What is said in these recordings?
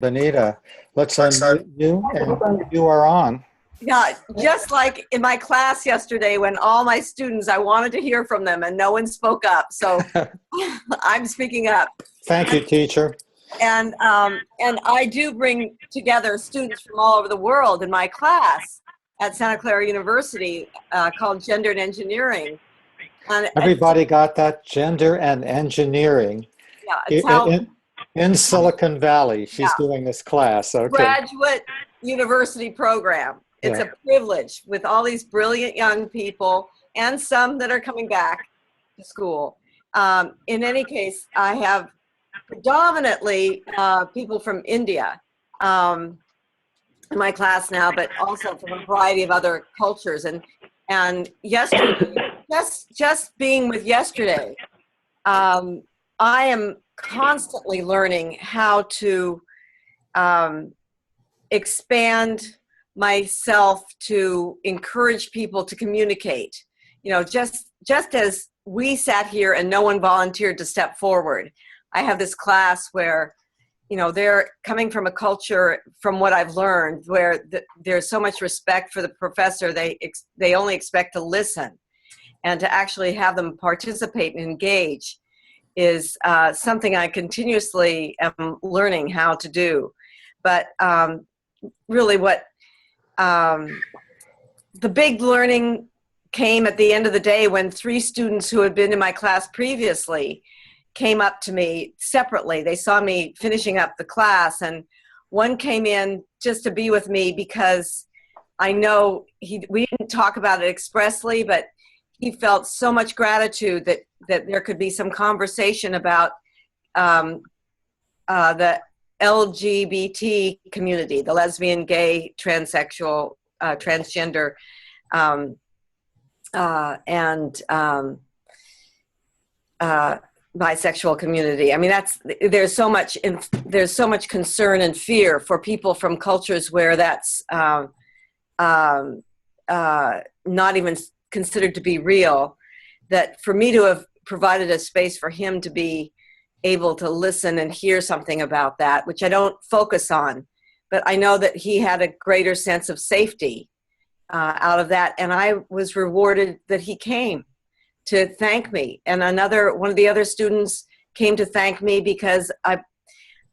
Benita, let's unmute you, and you are on. Yeah, just like in my class yesterday when all my students, I wanted to hear from them and no one spoke up. So I'm speaking up. Thank you, teacher. And I do bring together students from all over the world in my class at Santa Clara University called Gender and Engineering. And Everybody got that? Gender and engineering. yeah, it's how In Silicon Valley, she's yeah, doing this class. Okay. graduate university program. It's Yeah. a privilege with all these brilliant young people and some that are coming back to school. In any case, I have predominantly people from India in my class now, but also from a variety of other cultures. And yesterday, just being with yesterday, I am constantly learning how to expand myself to encourage people to communicate. You know, just as we sat here and no one volunteered to step forward. I have this class where, you know, they're coming from a culture, from what I've learned, where there's so much respect for the professor, they only expect to listen, and to actually have them participate and engage is something I continuously am learning how to do. But really what the big learning came at the end of the day when 3 students who had been in my class previously came up to me separately. They saw me finishing up the class, and one came in just to be with me because I know we didn't talk about it expressly, but he felt so much gratitude that there could be some conversation about the LGBT community, the lesbian, gay, transsexual, transgender, and bisexual community. I mean, there's so much concern and fear for people from cultures where that's not even considered to be real, that for me to have provided a space for him to be able to listen and hear something about that, which I don't focus on, but I know that he had a greater sense of safety out of that. And I was rewarded that he came to thank me. And one of the other students came to thank me because I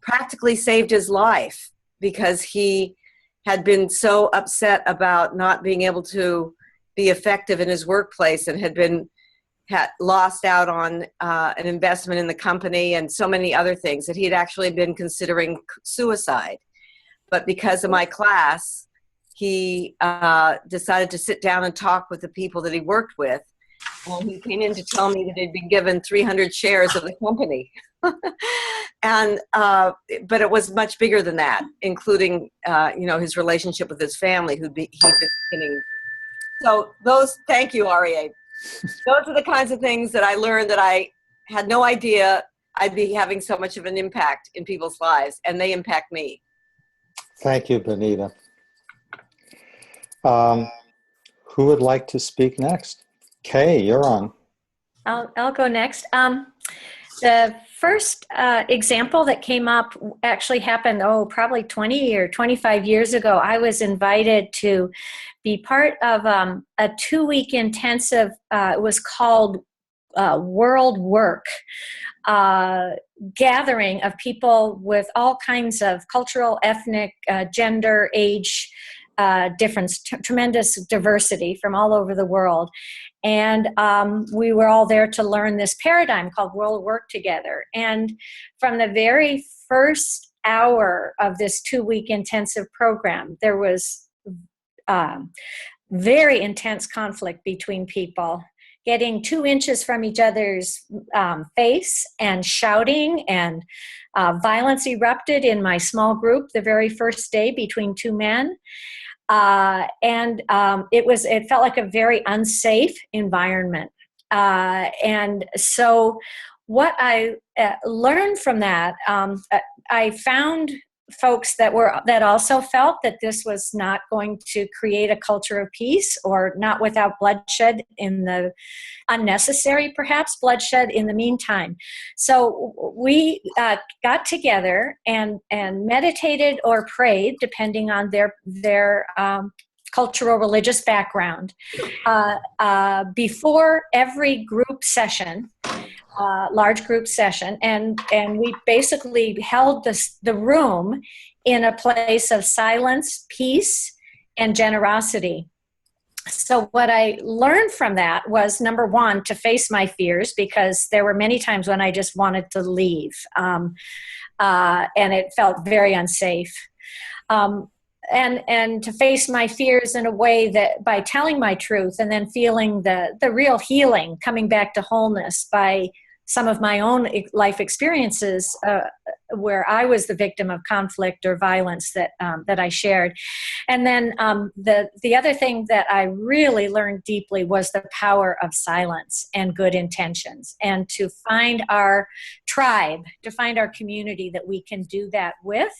practically saved his life, because he had been so upset about not being able to be effective in his workplace and had lost out on an investment in the company and so many other things, that he had actually been considering suicide. But because of my class, he decided to sit down and talk with the people that he worked with. And he came in to tell me that he'd been given 300 shares of the company. And but it was much bigger than that, including his relationship with his family, he'd been beginning. So thank you, REA. Those are the kinds of things that I learned that I had no idea I'd be having so much of an impact in people's lives, and they impact me. Thank you, Benita. Who would like to speak next? Kay, you're on. I'll go next. The first example that came up actually happened, probably 20 or 25 years ago. I was invited to be part of a 2-week intensive, it was called World Work, gathering of people with all kinds of cultural, ethnic, gender, age difference, tremendous diversity from all over the world. And we were all there to learn this paradigm called World Work together. And from the very first hour of this 2-week intensive program, there was very intense conflict between people, getting 2 inches from each other's face and shouting, and violence erupted in my small group the very first day between 2 men. It felt like a very unsafe environment. And so what I learned from that, I found folks that also felt that this was not going to create a culture of peace, or not without bloodshed, in the unnecessary perhaps bloodshed in the meantime. So we got together and meditated or prayed, depending on their cultural religious background, before every group session, large group session, and we basically held the room in a place of silence, peace, and generosity. So what I learned from that was, number one, to face my fears, because there were many times when I just wanted to leave, and it felt very unsafe. And to face my fears in a way that, by telling my truth and then feeling the real healing, coming back to wholeness by some of my own life experiences, where I was the victim of conflict or violence that I shared. And then the other thing that I really learned deeply was the power of silence and good intentions, and to find our tribe, to find our community that we can do that with.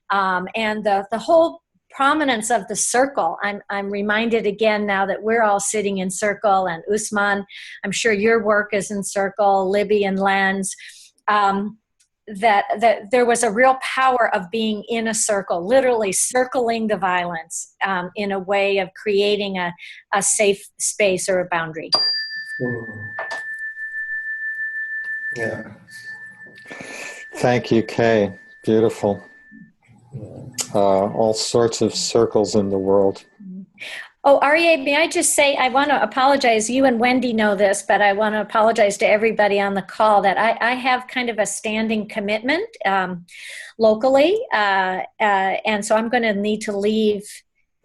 And the whole prominence of the circle. I'm reminded again now that we're all sitting in circle, and Usman, I'm sure your work is in circle, Libby and Lens, that there was a real power of being in a circle, literally circling the violence, in a way of creating a safe space or a boundary. Yeah. Thank you, Kay. Beautiful. All sorts of circles in the world. Oh, Aryeh, may I just say, I want to apologize. You and Wendy know this, but I want to apologize to everybody on the call that I have kind of a standing commitment locally. And so I'm going to need to leave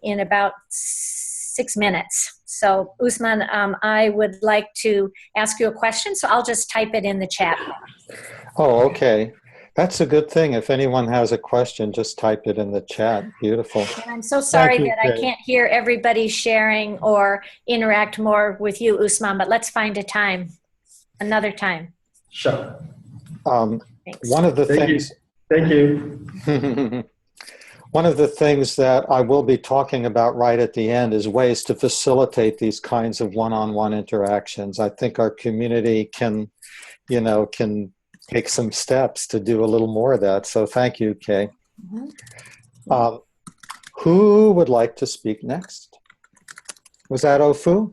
in about 6 minutes. So, Usman, I would like to ask you a question, so I'll just type it in the chat. Oh, okay. That's a good thing. If anyone has a question, just type it in the chat. Beautiful. And I'm so sorry Thank you, that I Kay. can't hear everybody sharing or interact more with you, Usman, but let's find a time, another time. Sure. Thanks. One of the Thank you. things Thank you. one of the things that I will be talking about right at the end is ways to facilitate these kinds of one-on-one interactions. I think our community can take some steps to do a little more of that. So thank you, Kay. Mm-hmm. Who would like to speak next? Was that Ofu?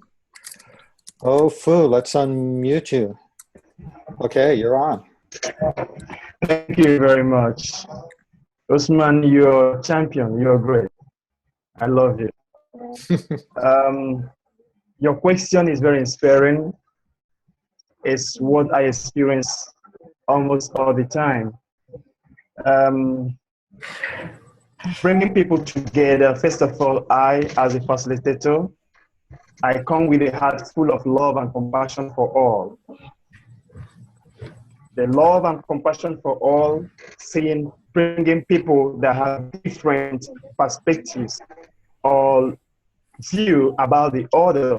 Ofu, let's unmute you. Okay, you're on. Thank you very much. Usman, you're a champion. You're great. I love you. Your question is very inspiring. It's what I experience almost all the time. Bringing people together, first of all, I, as a facilitator, I come with a heart full of love and compassion for all. The love and compassion for all, bringing people that have different perspectives or view about the other,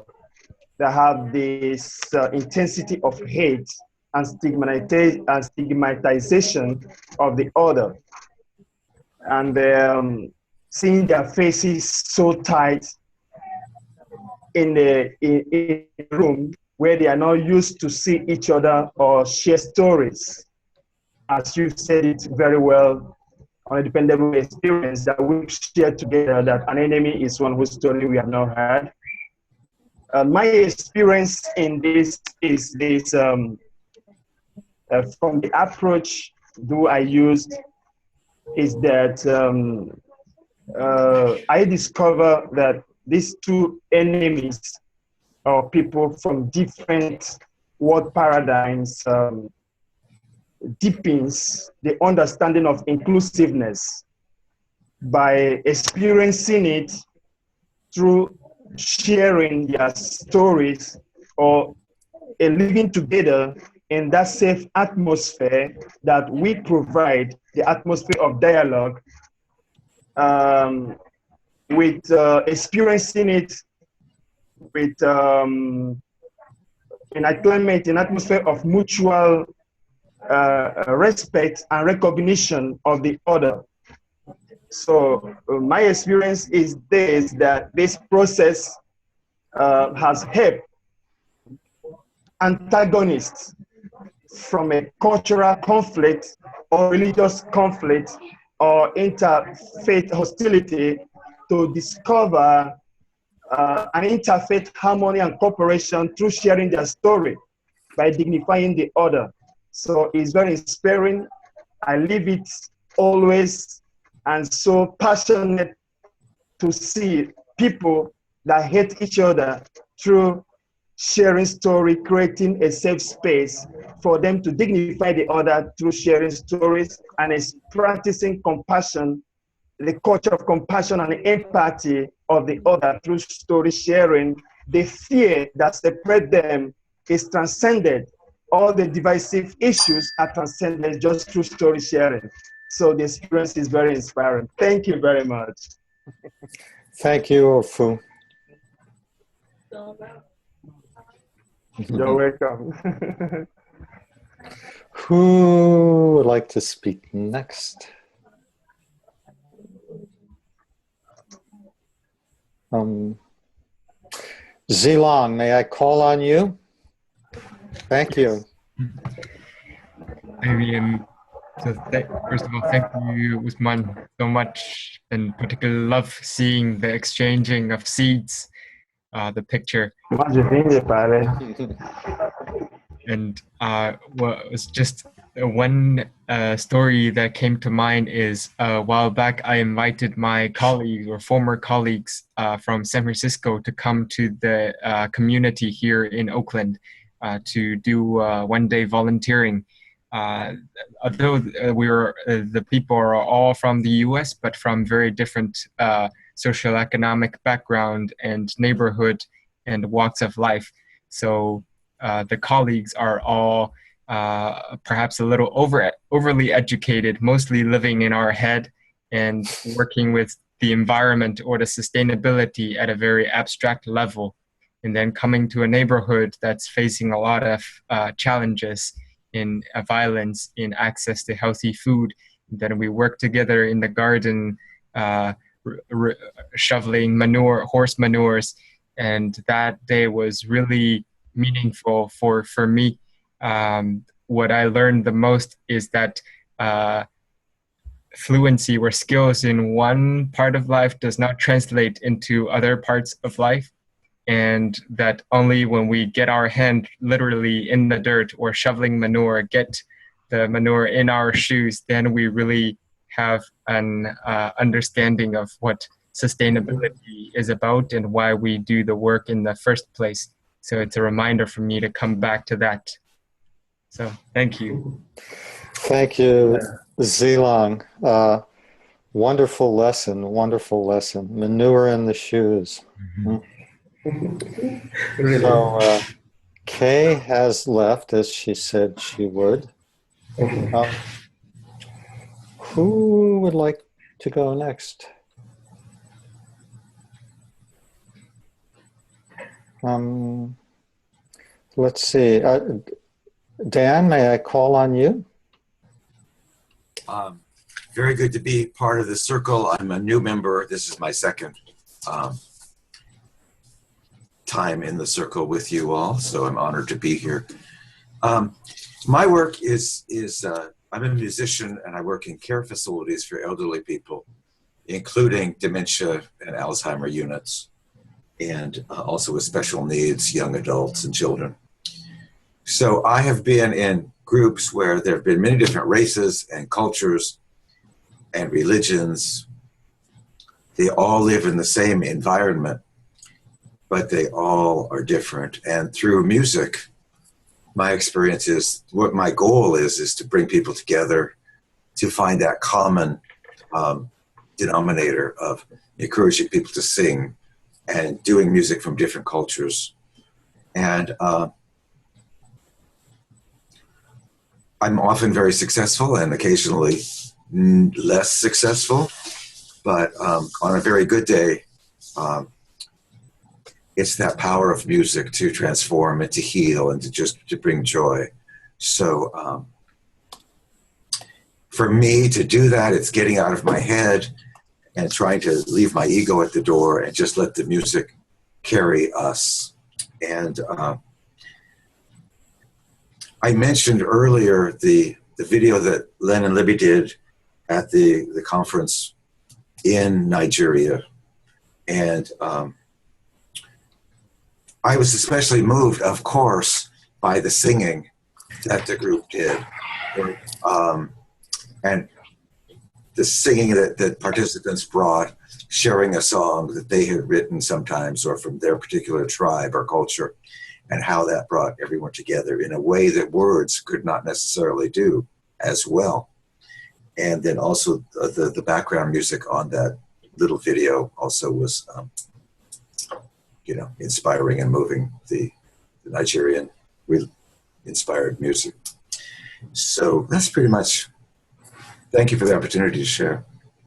that have this intensity of hate and stigmatization of the other. And seeing their faces so tight in the room where they are not used to see each other or share stories. As you said it very well, on a dependable experience that we share together, that an enemy is one whose story we have not heard. My experience in this is this, from the approach I used, is that I discover that these two enemies, or people from different world paradigms, deepens the understanding of inclusiveness by experiencing it through sharing their stories or living together in that safe atmosphere that we provide, the atmosphere of dialogue, with experiencing it with an atmosphere of mutual respect and recognition of the other. So my experience is this, that this process has helped antagonists from a cultural conflict or religious conflict or interfaith hostility to discover an interfaith harmony and cooperation through sharing their story by dignifying the other. So it's very inspiring. I live it always, and so passionate to see people that hate each other through sharing story, creating a safe space for them to dignify the other through sharing stories, and is practicing compassion, the culture of compassion and empathy of the other through story sharing. The fear that separates them is transcended. All the divisive issues are transcended just through story sharing. So the experience is very inspiring. Thank you very much. Thank you, Ofu. You're welcome. Who would like to speak next? Zilong, may I call on you? Thank you. I mean, first of all, thank you, Usman, so much, and particularly love seeing the exchanging of seeds, the picture. And what was just one story that came to mind is a while back I invited my colleagues or former colleagues from San Francisco to come to the community here in Oakland to do one-day volunteering. Although the people are all from the U.S., but from very different socioeconomic background and neighborhood and walks of life. So the colleagues are all perhaps a little overly educated, mostly living in our head and working with the environment or the sustainability at a very abstract level. And then coming to a neighborhood that's facing a lot of challenges in violence, in access to healthy food. And then we work together in the garden, shoveling manure, horse manures. And that day was really meaningful for me. What I learned the most is that fluency or skills in one part of life does not translate into other parts of life. And that only when we get our hand literally in the dirt or shoveling manure, get the manure in our shoes, then we really have an understanding of what sustainability is about and why we do the work in the first place. So it's a reminder for me to come back to that. So thank you. Thank you, Zilong. Wonderful lesson, wonderful lesson. Manure in the shoes. Mm-hmm. So Kay has left, as she said she would. Who would like to go next? Let's see. Dan, may I call on you? Very good to be part of this circle. I'm a new member. This is my second time in the circle with you all, so I'm honored to be here. My work is I'm a musician and I work in care facilities for elderly people, including dementia and Alzheimer units, and also with special needs, young adults and children. So I have been in groups where there have been many different races and cultures and religions. They all live in the same environment, but they all are different. And through music, my experience is, what my goal is to bring people together to find that common denominator of encouraging people to sing and doing music from different cultures. And I'm often very successful and occasionally less successful, but on a very good day, it's that power of music to transform and to heal and to bring joy. So for me to do that, it's getting out of my head and trying to leave my ego at the door and just let the music carry us. And I mentioned earlier the video that Len and Libby did at the conference in Nigeria. And I was especially moved, of course, by the singing that the group did. And the singing that participants brought, sharing a song that they had written sometimes or from their particular tribe or culture, and how that brought everyone together in a way that words could not necessarily do as well. And then also the background music on that little video also was, inspiring and moving, the Nigerian inspired music. So that's pretty much, thank you for the opportunity to share.